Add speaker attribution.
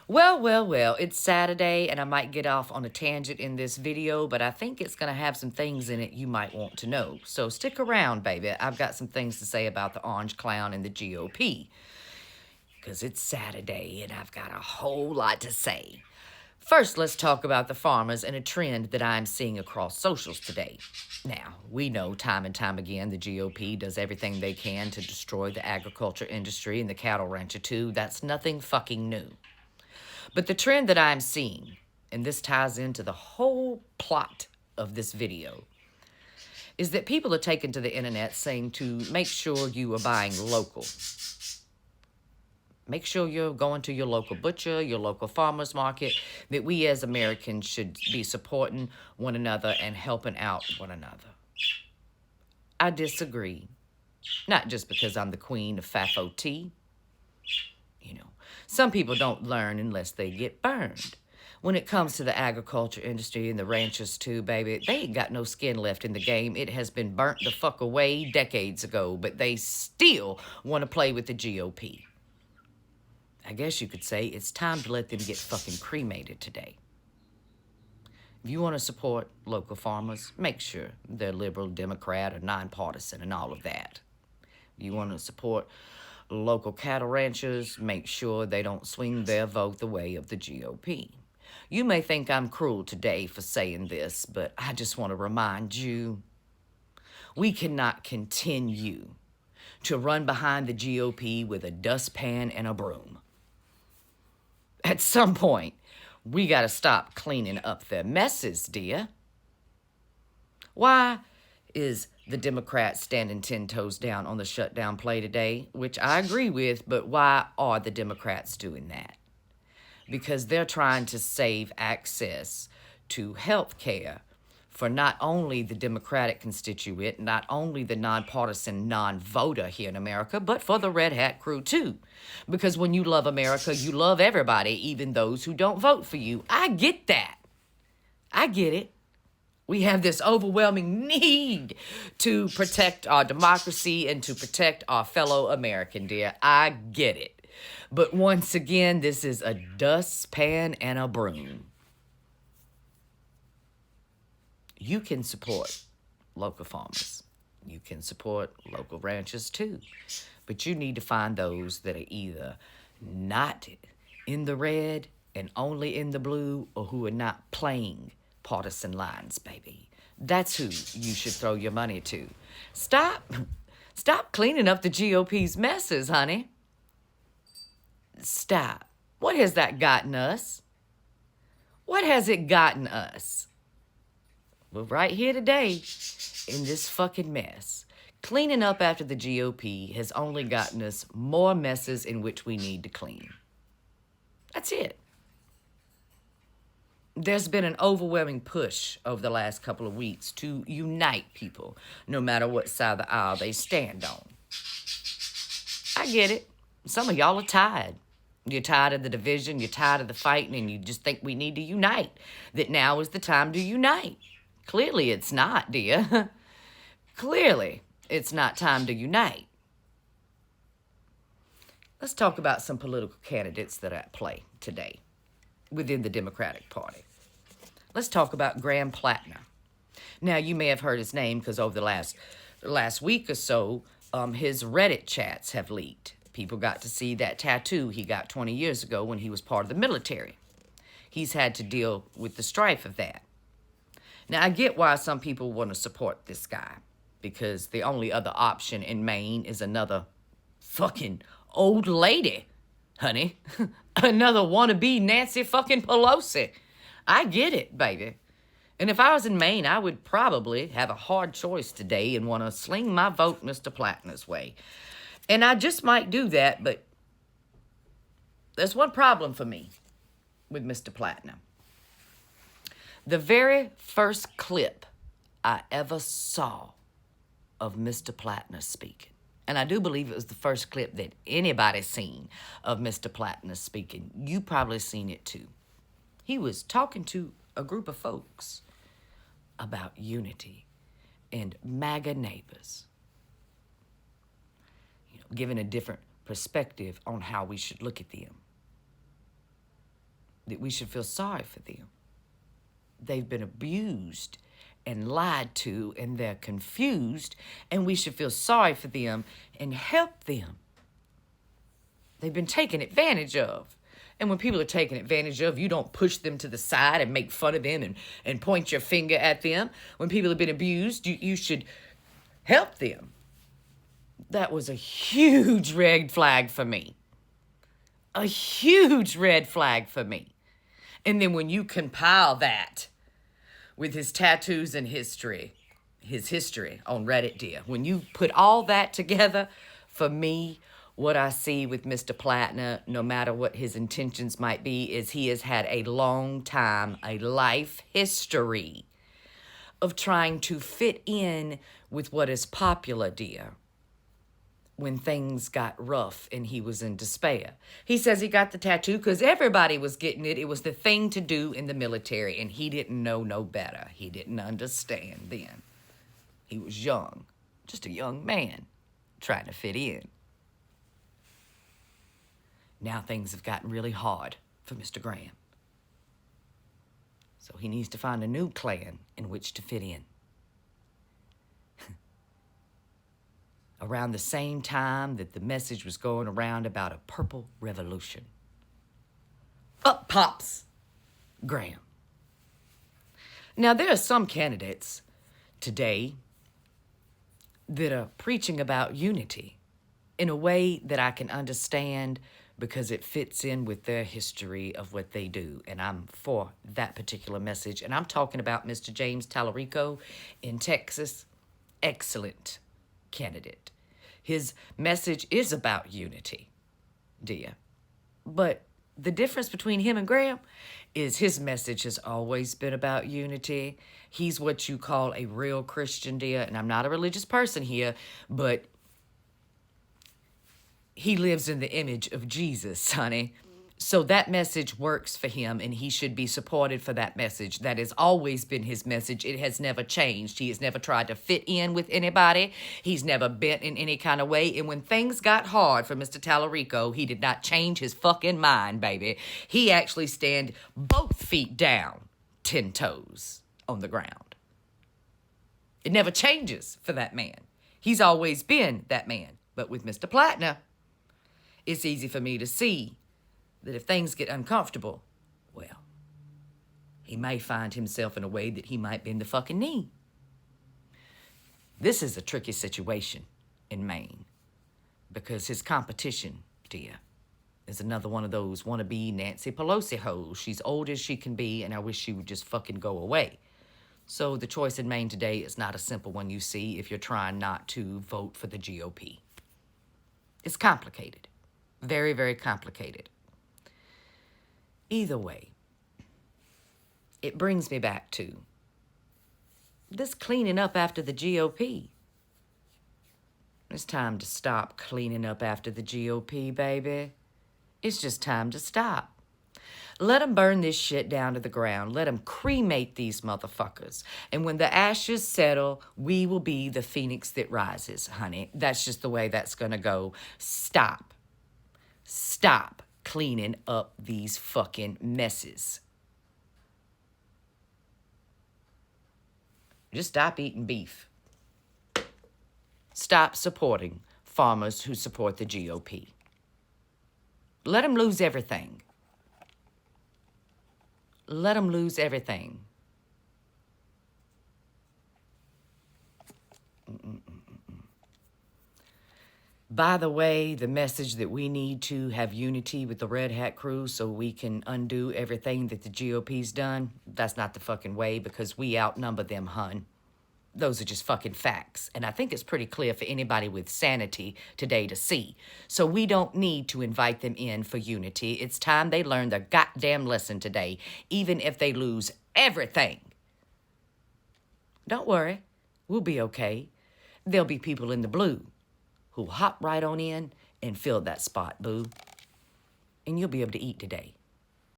Speaker 1: Well, it's Saturday and I might get off on a tangent in this video, but I think it's going to have some things in it you might want to know. So stick around, baby. I've got some things to say about the orange clown and the GOP. Because it's Saturday and I've got a whole lot to say. First, let's talk about the farmers and a trend that I'm seeing across socials today. Now, we know time and time again the GOP does everything they can to destroy the agriculture industry and the cattle rancher too. That's nothing fucking new. But the trend that I'm seeing, and this ties into the whole plot of this video, is that people are taking to the internet saying to make sure you are buying local. Make sure you're going to your local butcher, your local farmer's market, that we as Americans should be supporting one another and helping out one another. I disagree. Not just because I'm the queen of FAFO-T. Some people don't learn unless they get burned. When it comes to the agriculture industry and the ranchers too, baby, they ain't got no skin left in the game. It has been burnt the fuck away decades ago, but they still want to play with the GOP. I guess you could say it's time to let them get fucking cremated today. If you want to support local farmers, make sure they're liberal, Democrat, or nonpartisan and all of that. If you want to support local cattle ranchers, make sure they don't swing their vote the way of the GOP. You may think I'm cruel today for saying this, but I just want to remind you, we cannot continue to run behind the GOP with a dustpan and a broom. At some point, we got to stop cleaning up their messes, dear. Why is the Democrats standing 10 toes down on the shutdown play today? Which I agree with, but why are the Democrats doing that? Because they're trying to save access to health care for not only the Democratic constituent, not only the nonpartisan non-voter here in America, but for the red hat crew too. Because when you love America, you love everybody, even those who don't vote for you. I get that. I get it. We have this overwhelming need to protect our democracy and to protect our fellow American, dear. I get it. But once again, this is a dustpan and a broom. You can support local farmers. You can support local ranchers too. But you need to find those that are either not in the red and only in the blue, or who are not playing partisan lines, baby. That's who you should throw your money to. Stop cleaning up the GOP's messes, honey. Stop. What has that gotten us? What has it gotten us? We're right here today in this fucking mess. Cleaning up after the GOP has only gotten us more messes in which we need to clean. That's it. There's been an overwhelming push over the last couple of weeks to unite people, no matter what side of the aisle they stand on. I get it. Some of y'all are tired. You're tired of the division, you're tired of the fighting, and you just think we need to unite. That now is the time to unite. Clearly it's not, dear. Clearly it's not time to unite. Let's talk about some political candidates that are at play today within the Democratic Party. Let's talk about Graham Plattner. Now, you may have heard his name because over the last week or so, his Reddit chats have leaked. People got to see that tattoo he got 20 years ago when he was part of the military. He's had to deal with the strife of that. Now, I get why some people want to support this guy, because the only other option in Maine is another fucking old lady, honey. Another wannabe Nancy fucking Pelosi. I get it, baby. And if I was in Maine, I would probably have a hard choice today and want to sling my vote Mr. Plattner's way. And I just might do that, but there's one problem for me with Mr. Plattner. The very first clip I ever saw of Mr. Plattner speaking, and I do believe it was the first clip that anybody's seen of Mr. Plattner speaking. You probably seen it too. He was talking to a group of folks about unity and MAGA neighbors. Giving a different perspective on how we should look at them. that we should feel sorry for them. They've been abused and lied to, and they're confused, and we should feel sorry for them and help them. They've been taken advantage of. And when people are taken advantage of, you don't push them to the side and make fun of them and point your finger at them. When people have been abused, you should help them. That was a huge red flag for me. A huge red flag for me. And then when you compile that with his tattoos and history, his history on Reddit, dear, when you put all that together, for me, what I see with Mr. Plattner, no matter what his intentions might be, is he has had a long time, a life history of trying to fit in with what is popular, dear, when things got rough and he was in despair. He says he got the tattoo because everybody was getting it. It was the thing to do in the military, and he didn't know no better. He didn't understand then. He was young, just a young man trying to fit in. Now things have gotten really hard for Mr. Graham. So he needs to find a new clan in which to fit in. Around the same time that the message was going around about a purple revolution. Up pops Graham. Now there are some candidates today that are preaching about unity in a way that I can understand because it fits in with their history of what they do. And I'm for that particular message. And I'm talking about Mr. James Tallarico in Texas. Excellent candidate. His message is about unity, dear. But the difference between him and Graham is his message has always been about unity. He's what you call a real Christian, dear. And I'm not a religious person here, but he lives in the image of Jesus, honey. So that message works for him, and he should be supported for that message. That has always been his message. It has never changed. He has never tried to fit in with anybody. He's never bent in any kind of way. And when things got hard for Mr. Tallarico, he did not change his fucking mind, baby. He actually stand both feet down, 10 toes on the ground. It never changes for that man. He's always been that man. But with Mr. Plattner, it's easy for me to see that if things get uncomfortable, well, he may find himself in a way that he might bend the fucking knee. This is a tricky situation in Maine because his competition, dear, is another one of those wannabe Nancy Pelosi hoes. She's old as she can be, and I wish she would just fucking go away. So the choice in Maine today is not a simple one, you see, if you're trying not to vote for the GOP. It's complicated. Very, very complicated. Either way, it brings me back to this cleaning up after the GOP. It's time to stop cleaning up after the GOP, baby. It's just time to stop. Let them burn this shit down to the ground. Let them cremate these motherfuckers. And when the ashes settle, we will be the phoenix that rises, honey. That's just the way that's going to go. Stop. Stop cleaning up these fucking messes. Just stop eating beef. Stop supporting farmers who support the GOP. Let them lose everything. Let them lose everything. By the way, the message that we need to have unity with the Red Hat crew so we can undo everything that the GOP's done, that's not the fucking way because we outnumber them, hun. Those are just fucking facts. And I think it's pretty clear for anybody with sanity today to see. So we don't need to invite them in for unity. It's time they learn their goddamn lesson today, even if they lose everything. Don't worry. We'll be okay. There'll be people in the blue who'll hop right on in and fill that spot, boo. And you'll be able to eat today.